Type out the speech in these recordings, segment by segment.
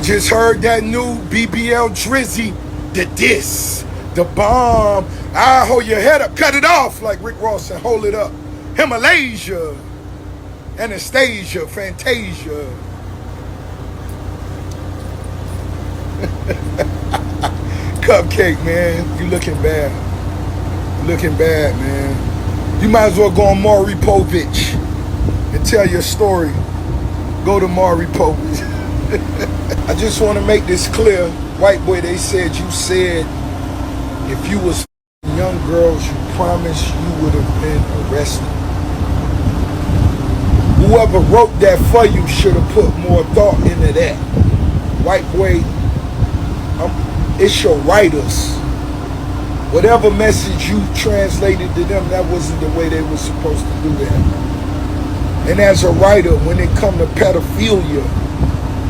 just heard that new BBL Drizzy, the diss, the bomb. I hold your head up, cut it off like Rick Ross and hold it up. Himalaya, Anastasia, Fantasia. Cupcake, man, you looking bad. You looking bad, man. You might as well go on Maury Povich and tell your story. Go to Maury Povich. I just want to make this clear. White boy, they said you said if you was young girls, you promised you would have been arrested. Whoever wrote that for you should have put more thought into that. White boy, it's your writers. Whatever message you translated to them, that wasn't the way they were supposed to do that. And as a writer, when it come to pedophilia,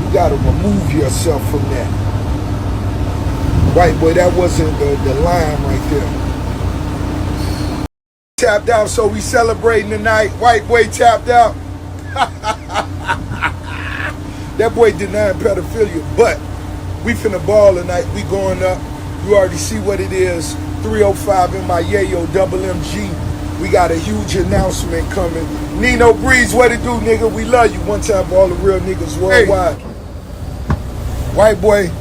you got to remove yourself from that. White boy, that wasn't the line right there. Tapped out, so we celebrating tonight. White boy tapped out. That boy denying pedophilia, but we finna ball tonight. We going up. You already see what it is. 305 in my Yayo Double MG. We got a huge announcement coming. Nino Breeze, what it do, nigga? We love you. One time for all the real niggas worldwide. Hey. White boy,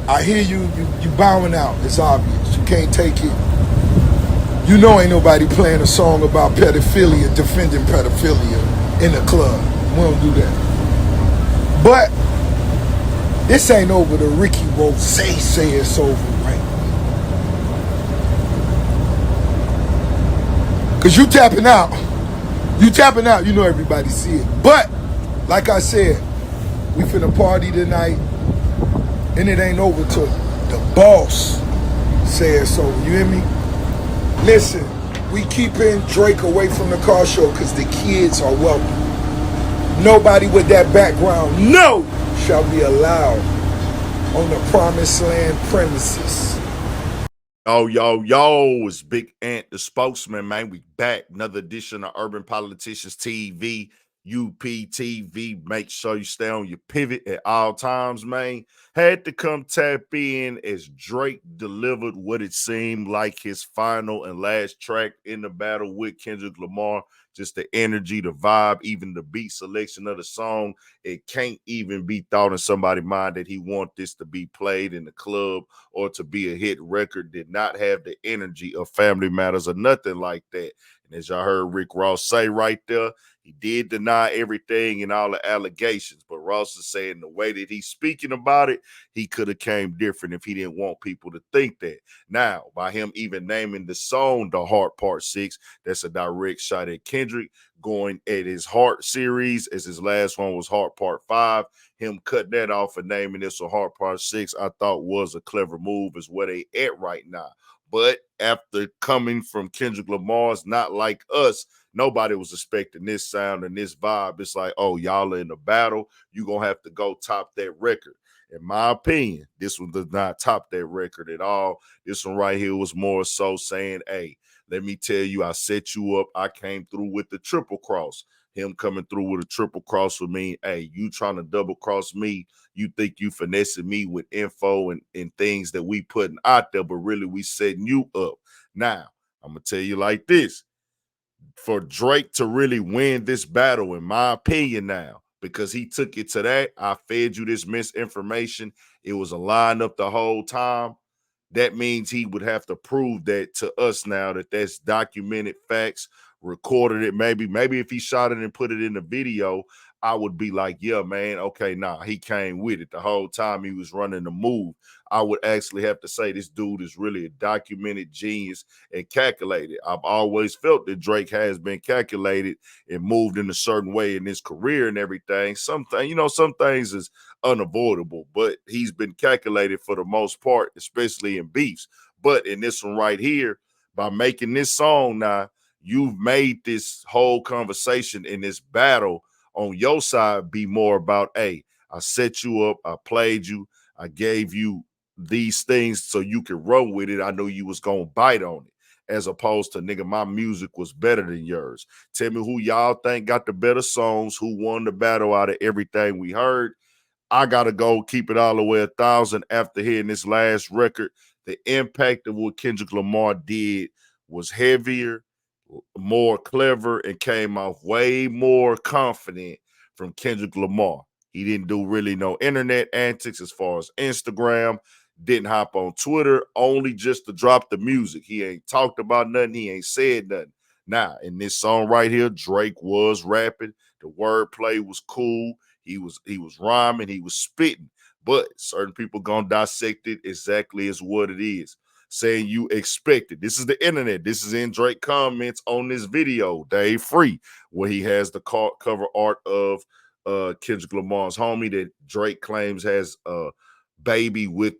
I hear you bowing out. It's obvious. You can't take it. You know ain't nobody playing a song about pedophilia, defending pedophilia in the club. We don't do that. But this ain't over. The Ricky Rose say it's over, right? Cause you tapping out. You know everybody see it. But like I said, we finna party tonight, and it ain't over till the boss says so. You hear me? Listen, we keeping Drake away from the car show because the kids are welcome. Nobody with that background, no, shall be allowed on the Promised Land premises. Yo, it's Big Ant, the spokesman, man. We back. Another edition of Urban Politicians TV, UPTV. Make sure you stay on your pivot at all times, man. Had to come tap in as Drake delivered what it seemed like his final and last track in the battle with Kendrick Lamar. Just the energy, the vibe, even the beat selection of the song. It can't even be thought in somebody's mind that he want this to be played in the club or to be a hit record. Did not have the energy of Family Matters or nothing like that. And as y'all heard Rick Ross say right there, he did deny everything and all the allegations, but Ross is saying the way that he's speaking about it, he could have came different if he didn't want people to think that. Now, by him even naming the song The Heart Part 6, that's a direct shot at Kendrick going at his Heart series, as his last one was Heart Part 5. Him cutting that off and naming this a Heart Part 6, I thought was a clever move, is where they at right now. But after coming from Kendrick Lamar's Not Like Us, nobody was expecting this sound and this vibe. It's like, oh, y'all are in a battle. You're going to have to go top that record. In my opinion, this one does not top that record at all. This one right here was more so saying, hey, let me tell you, I set you up. I came through with the triple cross. Him coming through with a triple cross would mean, hey, you trying to double cross me. You think you finessing me with info and things that we putting out there, but really we setting you up. Now, I'm going to tell you like this. For Drake to really win this battle, in my opinion now, because he took it to that, I fed you this misinformation. It was a lineup the whole time. That means he would have to prove that to us now that that's documented facts, recorded it. Maybe if he shot it and put it in the video, I would be like, yeah, man, okay, nah, he came with it the whole time he was running the move. I would actually have to say this dude is really a documented genius and calculated. I've always felt that Drake has been calculated and moved in a certain way in his career and everything. Some things is unavoidable, but he's been calculated for the most part, especially in beefs. But in this one right here, by making this song now, you've made this whole conversation in this battle on your side be more about, hey, I set you up, I played you, I gave you these things so you could run with it. I know you was gonna bite on it, as opposed to, nigga, my music was better than yours. Tell me who y'all think got the better songs, who won the battle out of everything we heard. I gotta go keep it all the way 1,000 after hearing this last record. The impact of what Kendrick Lamar did was heavier, more clever, and came off way more confident from Kendrick Lamar. He didn't do really no internet antics as far as Instagram, didn't hop on Twitter only just to drop the music. He ain't talked about nothing, he ain't said nothing. Now, in this song right here, Drake was rapping. The wordplay was cool. He was rhyming, he was spitting. But certain people gonna dissect it exactly as what it is, saying you expect it. This is the internet. This is in Drake comments on this video, Dave Free, where he has the cover art of Kendrick Lamar's homie that Drake claims has a baby with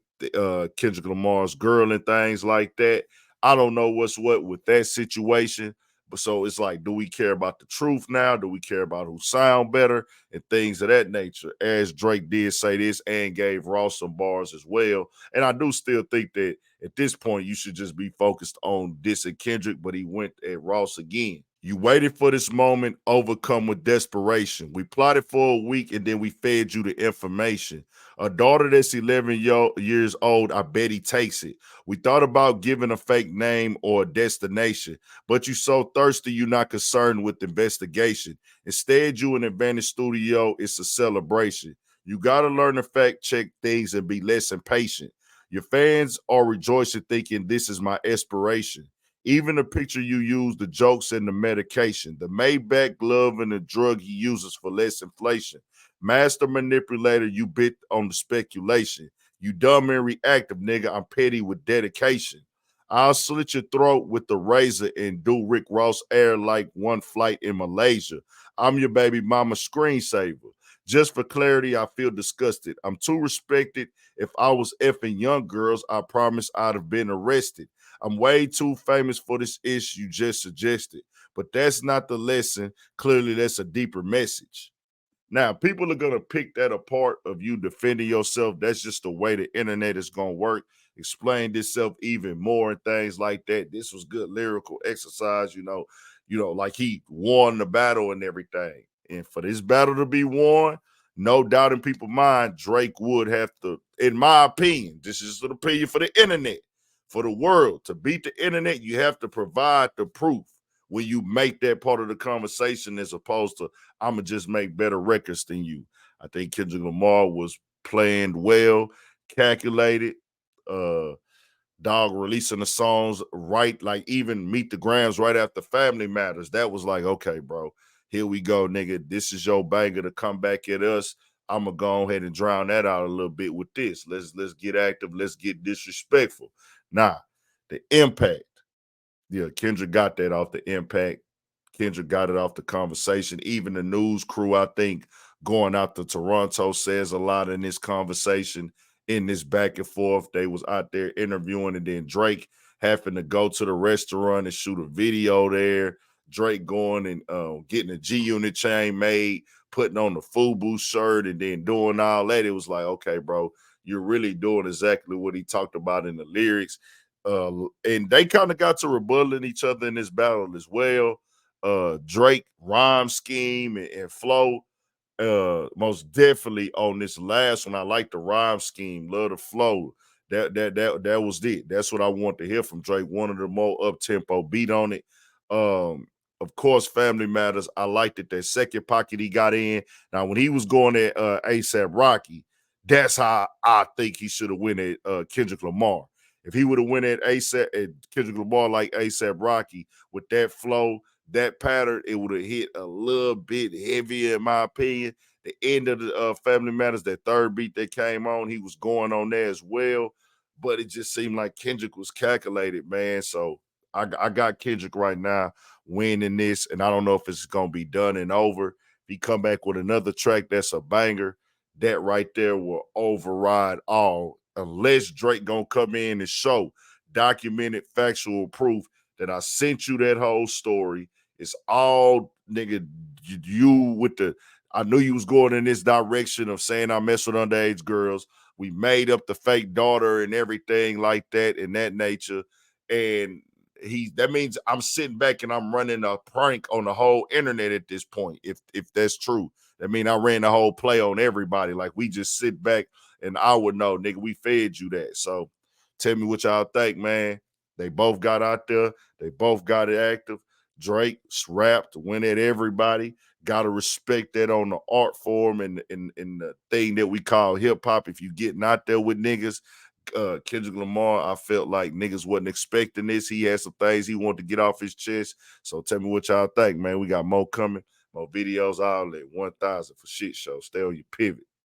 Kendrick Lamar's girl and things like that. I don't know what's what with that situation. But so it's like, do we care about the truth now? Do we care about who sound better and things of that nature? As Drake did say this and gave Ross some bars as well. And I do still think that at this point you should just be focused on dissing Kendrick, but he went at Ross again. You waited for this moment, overcome with desperation. We plotted for a week and then we fed you the information. A daughter that's 11 years old, I bet he takes it. We thought about giving a fake name or a destination, but you so thirsty you're not concerned with investigation. Instead, you in Advantage Studio, it's a celebration. You got to learn to fact check things and be less impatient. Your fans are rejoicing thinking this is my aspiration. Even the picture you use, the jokes and the medication, the Maybach glove and the drug he uses for less inflation. Master manipulator, you bit on the speculation. You dumb and reactive, nigga. I'm petty with dedication. I'll slit your throat with the razor and do Rick Ross air like one flight in Malaysia. I'm your baby mama screensaver. Just for clarity, I feel disgusted. I'm too respected. If I was effing young girls, I promise I'd have been arrested. I'm way too famous for this issue you just suggested. But that's not the lesson. Clearly, that's a deeper message. Now, people are going to pick that apart of you defending yourself. That's just the way the internet is going to work. Explain itself even more and things like that. This was good lyrical exercise, like he won the battle and everything. And for this battle to be won, no doubt in people's mind, Drake would have to, in my opinion, this is an opinion for the internet, for the world. To beat the internet, you have to provide the proof when you make that part of the conversation as opposed to I'm gonna just make better records than you. I think Kendrick Lamar was playing well, calculated. Uh, Dog releasing the songs right, like even Meet the Grams right after Family Matters. That was like, okay, bro, here we go, nigga. This is your banger to come back at us. I'm gonna go ahead and drown that out a little bit with this. Let's get active. Let's get disrespectful. Nah, the impact. Yeah, Kendrick got that off the impact. Kendrick got it off the conversation. Even the news crew, I think, going out to Toronto says a lot in this conversation, in this back and forth. They was out there interviewing, and then Drake having to go to the restaurant and shoot a video there. Drake going and getting a G Unit chain made, putting on the FUBU shirt, and then doing all that. It was like, okay, bro, you're really doing exactly what he talked about in the lyrics. And they kind of got to rebuttaling each other in this battle as well. Drake rhyme scheme and flow, most definitely on this last one. I like the rhyme scheme, love the flow. That was it. That's what I want to hear from Drake. One of the more up tempo beat on it. Of course, Family Matters. I liked it. That second pocket he got in. Now, when he was going at ASAP Rocky, that's how I think he should have went at Kendrick Lamar. If he would have went at ASAP at Kendrick Lamar like ASAP Rocky with that flow, that pattern, it would have hit a little bit heavier, in my opinion. The end of the Family Matters, that third beat that came on, he was going on there as well. But it just seemed like Kendrick was calculated, man. So I got Kendrick right now winning this, and I don't know if it's going to be done and over. If he come back with another track that's a banger, that right there will override all, unless Drake going to come in and show documented factual proof that I sent you that whole story. It's all, nigga, you with the, I knew you was going in this direction of saying I mess with underage girls. We made up the fake daughter and everything like that in that nature. And that means I'm sitting back and I'm running a prank on the whole internet at this point, if that's true. That mean I ran the whole play on everybody. Like we just sit back and I would know, nigga, we fed you that. So tell me what y'all think, man. They both got out there. They both got it active. Drake rapped, went at everybody. Gotta respect that on the art form and the thing that we call hip hop. If you getting out there with niggas, Kendrick Lamar, I felt like niggas wasn't expecting this. He had some things he wanted to get off his chest. So tell me what y'all think, man. We got more coming, more videos, all at 1,000 for shit show. Stay on your pivot.